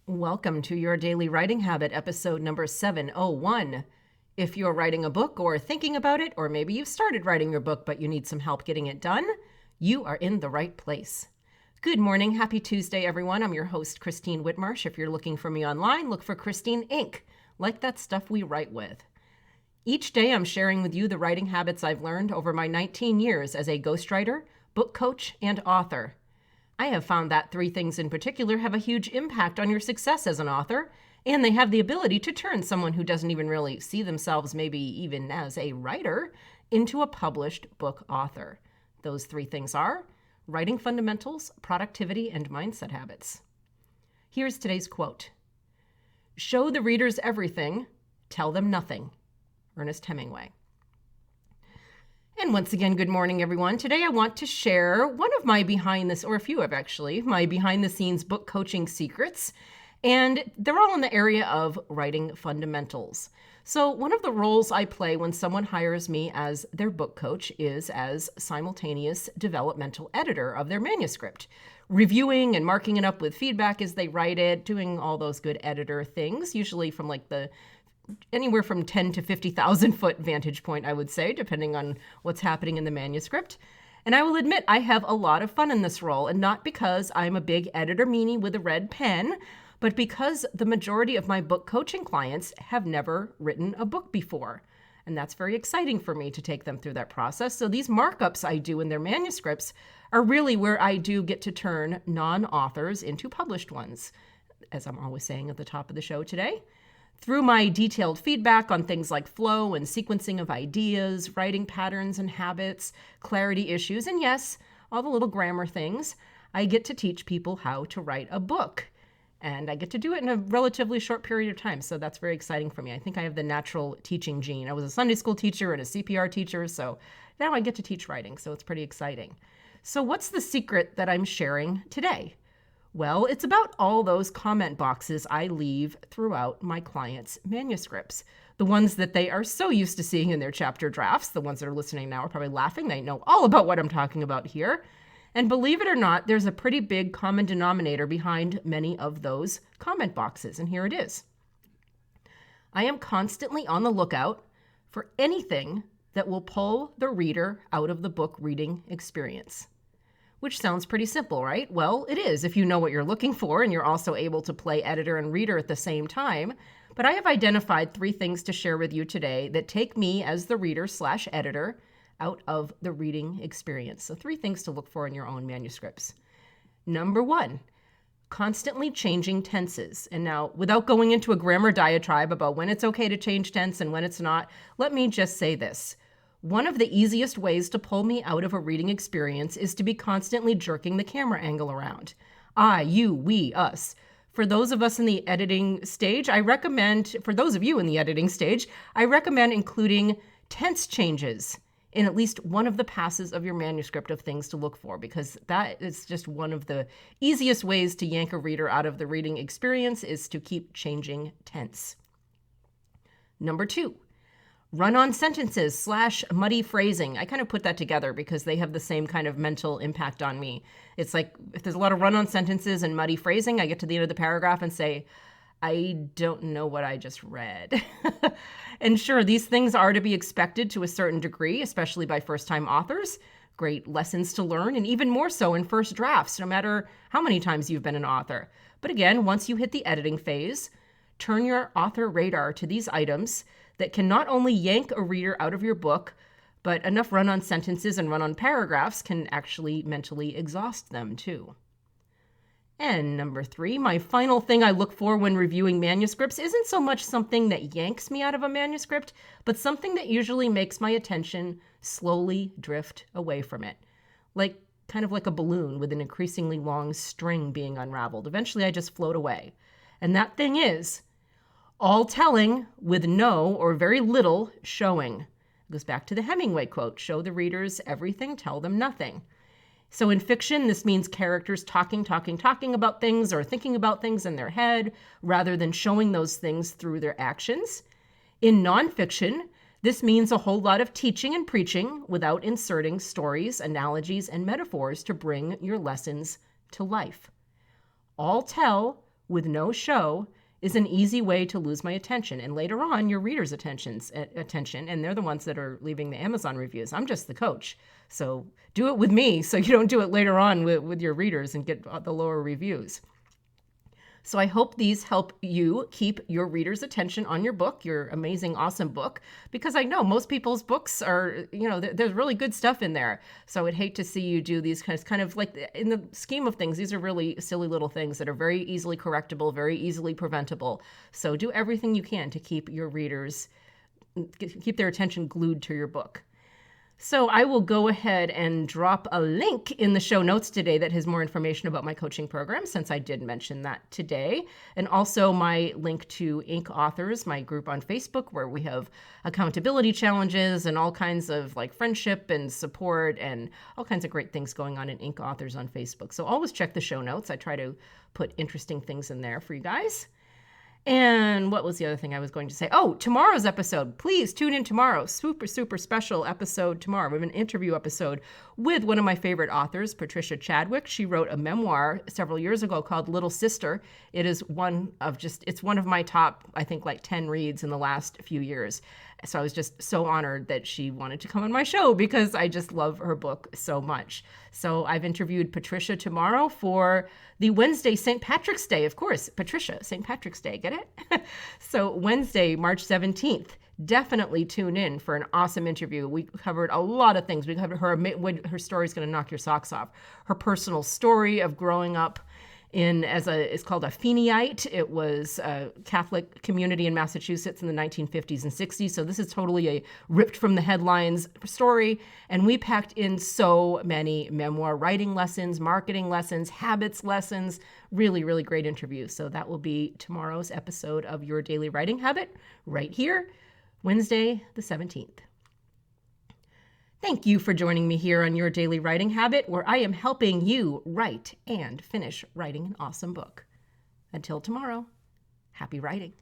Welcome to your Daily Writing Habit, episode number 701. If you're writing a book or thinking about it, or maybe you've started writing your book but you need some help getting it done, you are in the right place. Good morning. Happy Tuesday, everyone. I'm your host, Christine Whitmarsh. If you're looking for me online, look for Christine Inc., like that stuff we write with. Each day, I'm sharing with you the writing habits I've learned over my 19 years as a ghostwriter, book coach, and author. I have found that three things in particular have a huge impact on your success as an author, and they have the ability to turn someone who doesn't even really see themselves maybe even as a writer into a published book author. Those three things are writing fundamentals, productivity, and mindset habits. Here's today's quote. "Show the readers everything, tell them nothing." Ernest Hemingway. And once again, good morning, everyone. Today I want to share one of my my behind the scenes book coaching secrets. And they're all in the area of writing fundamentals. So one of the roles I play when someone hires me as their book coach is as simultaneous developmental editor of their manuscript, reviewing and marking it up with feedback as they write it, doing all those good editor things, usually from anywhere from 10 to 50,000 foot vantage point, I would say, depending on what's happening in the manuscript. And I will admit I have a lot of fun in this role, and not because I'm a big editor meanie with a red pen, but because the majority of my book coaching clients have never written a book before. And that's very exciting for me to take them through that process. So these markups I do in their manuscripts are really where I do get to turn non-authors into published ones, as I'm always saying at the top of the show today. Through my detailed feedback on things like flow and sequencing of ideas, writing patterns and habits, clarity issues, and yes, all the little grammar things, I get to teach people how to write a book. And I get to do it in a relatively short period of time, so that's very exciting for me. I think I have the natural teaching gene. I was a Sunday school teacher and a CPR teacher, so now I get to teach writing, so it's pretty exciting. So what's the secret that I'm sharing today? Well, it's about all those comment boxes I leave throughout my clients' manuscripts. The ones that they are so used to seeing in their chapter drafts. The ones that are listening now are probably laughing. They know all about what I'm talking about here. And believe it or not, there's a pretty big common denominator behind many of those comment boxes. And here it is. I am constantly on the lookout for anything that will pull the reader out of the book reading experience. Which sounds pretty simple, right? Well, it is if you know what you're looking for and you're also able to play editor and reader at the same time. But I have identified three things to share with you today that take me as the reader/editor out of the reading experience. So three things to look for in your own manuscripts. Number one, constantly changing tenses. And now, without going into a grammar diatribe about when it's okay to change tense and when it's not, let me just say this. One of the easiest ways to pull me out of a reading experience is to be constantly jerking the camera angle around. I, you, we, us. For those of us in the editing stage, I recommend including tense changes in at least one of the passes of your manuscript of things to look for, because that is just one of the easiest ways to yank a reader out of the reading experience is to keep changing tense. Number two, run-on sentences / muddy phrasing. I kind of put that together because they have the same kind of mental impact on me. It's like if there's a lot of run-on sentences and muddy phrasing, I get to the end of the paragraph and say, I don't know what I just read. And sure, these things are to be expected to a certain degree, especially by first-time authors. Great lessons to learn, and even more so in first drafts, no matter how many times you've been an author. But again, once you hit the editing phase, turn your author radar to these items that can not only yank a reader out of your book, but enough run-on sentences and run-on paragraphs can actually mentally exhaust them too. And number three, my final thing I look for when reviewing manuscripts isn't so much something that yanks me out of a manuscript, but something that usually makes my attention slowly drift away from it. Kind of like a balloon with an increasingly long string being unraveled. Eventually I just float away. And that thing is all telling with no or very little showing. It goes back to the Hemingway quote, show the readers everything, tell them nothing. So in fiction, this means characters talking about things or thinking about things in their head rather than showing those things through their actions. In nonfiction, this means a whole lot of teaching and preaching without inserting stories, analogies, and metaphors to bring your lessons to life. All tell with no show is an easy way to lose my attention. And later on, your readers' attention, and they're the ones that are leaving the Amazon reviews. I'm just the coach. So do it with me so you don't do it later on with your readers and get the lower reviews. So I hope these help you keep your readers' attention on your book, your amazing, awesome book, because I know most people's books are, there's really good stuff in there. So I would hate to see you do these kind of like, in the scheme of things, these are really silly little things that are very easily correctable, very easily preventable. So do everything you can to keep your readers, keep their attention glued to your book. So I will go ahead and drop a link in the show notes today that has more information about my coaching program, since I did mention that today. And also my link to Ink Authors, my group on Facebook, where we have accountability challenges and all kinds of like friendship and support and all kinds of great things going on in Ink Authors on Facebook. So always check the show notes. I try to put interesting things in there for you guys. And what was the other thing I was going to say? Oh, tomorrow's episode. Please tune in tomorrow. Super, super special episode tomorrow. We have an interview episode with one of my favorite authors, Patricia Chadwick. She wrote a memoir several years ago called Little Sister. It is it's one of my top, I think, like 10 reads in the last few years. So I was just so honored that she wanted to come on my show because I just love her book so much. So I've interviewed Patricia tomorrow for the Wednesday St. Patrick's Day. Of course, Patricia, St. Patrick's Day, get it? So Wednesday, March 17th. Definitely tune in for an awesome interview. We covered a lot of things. We covered her story is going to knock your socks off. Her personal story of growing up it's called a Feeneyite. It was a Catholic community in Massachusetts in the 1950s and 60s. So this is totally a ripped from the headlines story. And we packed in so many memoir writing lessons, marketing lessons, habits lessons, really, really great interview. So that will be tomorrow's episode of Your Daily Writing Habit right here, Wednesday, the 17th. Thank you for joining me here on Your Daily Writing Habit, where I am helping you write and finish writing an awesome book. Until tomorrow, happy writing.